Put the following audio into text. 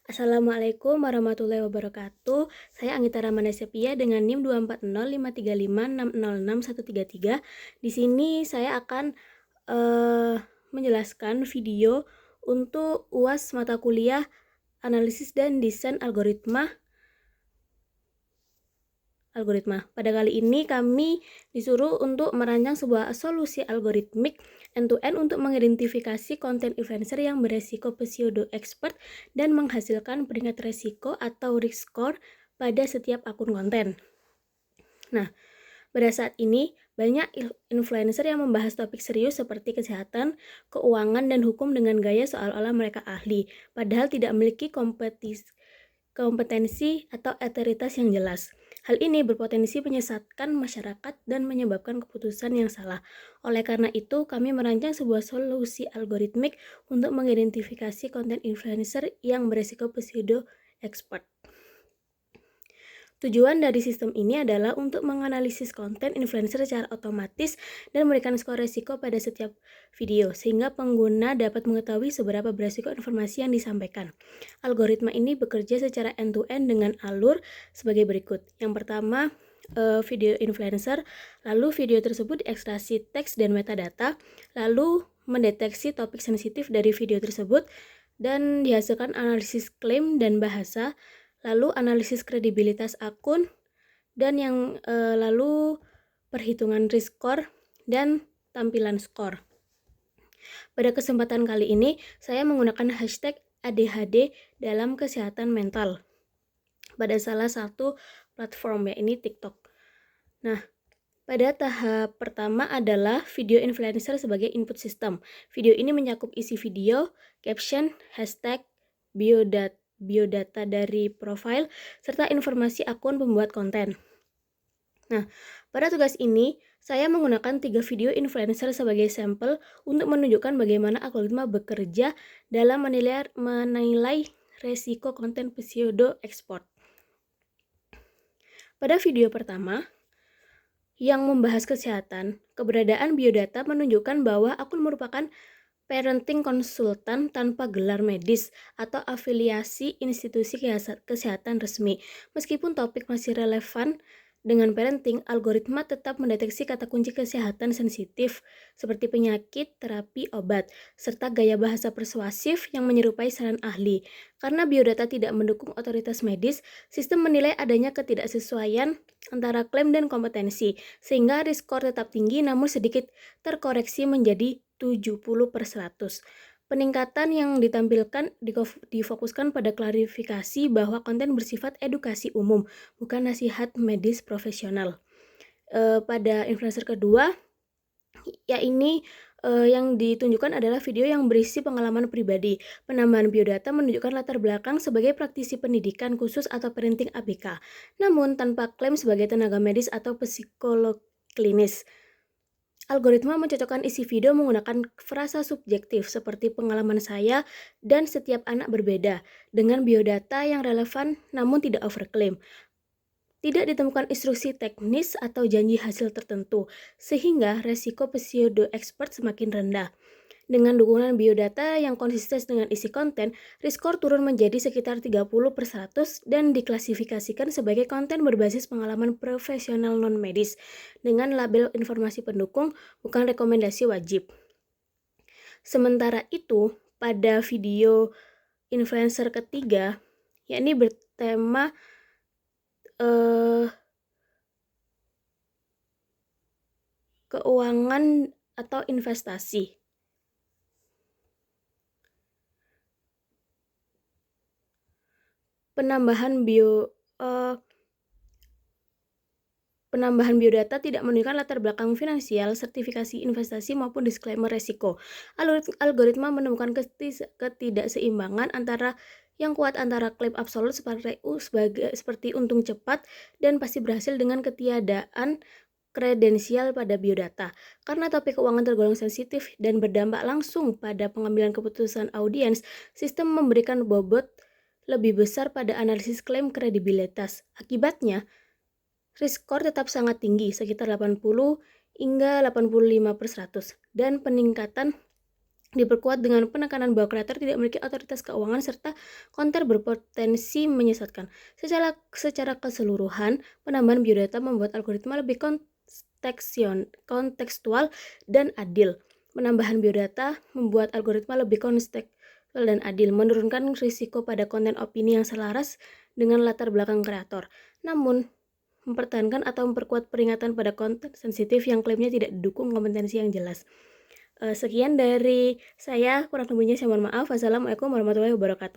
Assalamualaikum warahmatullahi wabarakatuh. Saya Anggita Ramana Sepia dengan NIM 24053560613. Di sini saya akan menjelaskan video untuk UAS mata kuliah Analisis dan Desain Algoritma. Pada kali ini kami disuruh untuk merancang sebuah solusi algoritmik end-to-end untuk mengidentifikasi konten influencer yang beresiko pseudo expert dan menghasilkan peringkat resiko atau risk score pada setiap akun konten. Nah, pada saat ini banyak influencer yang membahas topik serius seperti kesehatan, keuangan, dan hukum dengan gaya seolah-olah mereka ahli, padahal tidak memiliki kompetensi atau otoritas yang jelas. Hal ini berpotensi menyesatkan masyarakat dan menyebabkan keputusan yang salah. Oleh karena itu, kami merancang sebuah solusi algoritmik untuk mengidentifikasi konten influencer yang beresiko pseudo expert. Tujuan dari sistem ini adalah untuk menganalisis konten influencer secara otomatis dan memberikan skor resiko pada setiap video, sehingga pengguna dapat mengetahui seberapa beresiko informasi yang disampaikan. Algoritma ini bekerja secara end-to-end dengan alur sebagai berikut. Yang pertama, video influencer, lalu video tersebut diekstraksi teks dan metadata, lalu mendeteksi topik sensitif dari video tersebut, dan dihasilkan analisis klaim dan bahasa, lalu analisis kredibilitas akun, dan yang lalu perhitungan risk score dan tampilan skor. Pada kesempatan kali ini, saya menggunakan hashtag ADHD dalam kesehatan mental pada salah satu platform, yaitu TikTok. Nah, pada tahap pertama adalah video influencer sebagai input system. Video ini mencakup isi video, caption, hashtag, biodata dari profil, serta informasi akun pembuat konten. Nah, pada tugas ini, saya menggunakan 3 video influencer sebagai sampel untuk menunjukkan bagaimana algoritma bekerja dalam menilai resiko konten pseudo export. Pada video pertama, yang membahas kesehatan, keberadaan biodata menunjukkan bahwa akun merupakan parenting konsultan tanpa gelar medis atau afiliasi institusi kesehatan resmi. Meskipun topik masih relevan dengan parenting, algoritma tetap mendeteksi kata kunci kesehatan sensitif seperti penyakit, terapi, obat, serta gaya bahasa persuasif yang menyerupai saran ahli. Karena biodata tidak mendukung otoritas medis, sistem menilai adanya ketidaksesuaian antara klaim dan kompetensi, sehingga risk score tetap tinggi namun sedikit terkoreksi menjadi 70/100. Peningkatan yang ditampilkan difokuskan pada klarifikasi bahwa konten bersifat edukasi umum, bukan nasihat medis profesional. Pada influencer kedua, yang ditunjukkan adalah video yang berisi pengalaman pribadi. Penambahan biodata menunjukkan latar belakang sebagai praktisi pendidikan khusus atau parenting ABK, namun tanpa klaim sebagai tenaga medis atau psikolog klinis. Algoritma mencocokkan isi video menggunakan frasa subjektif seperti pengalaman saya dan setiap anak berbeda dengan biodata yang relevan namun tidak overklaim. Tidak ditemukan instruksi teknis atau janji hasil tertentu, sehingga resiko pseudo expert semakin rendah. Dengan dukungan biodata yang konsisten dengan isi konten, risk score turun menjadi sekitar 30/100 dan diklasifikasikan sebagai konten berbasis pengalaman profesional non-medis dengan label informasi pendukung, bukan rekomendasi wajib. Sementara itu, pada video influencer ketiga, yakni bertema keuangan atau investasi. Penambahan biodata tidak menunjukkan latar belakang finansial, sertifikasi investasi maupun disclaimer resiko. Algoritma menemukan ketidakseimbangan yang kuat antara klaim absolut seperti untung cepat dan pasti berhasil dengan ketiadaan kredensial pada biodata. Karena topik keuangan tergolong sensitif dan berdampak langsung pada pengambilan keputusan audiens, sistem memberikan bobot lebih besar pada analisis klaim kredibilitas. Akibatnya, risk score tetap sangat tinggi, sekitar 80 hingga 85/100, dan peningkatan diperkuat dengan penekanan bahwa kreator tidak memiliki otoritas keuangan serta konten berpotensi menyesatkan. Secara keseluruhan, penambahan biodata membuat algoritma lebih kontekstual dan adil. Penambahan biodata membuat algoritma lebih kontekstual dan adil, menurunkan risiko pada konten opini yang selaras dengan latar belakang kreator. Namun, mempertahankan atau memperkuat peringatan pada konten sensitif yang klaimnya tidak didukung kompetensi yang jelas. Sekian dari saya, kurang lebihnya saya mohon maaf. Wassalamualaikum warahmatullahi wabarakatuh.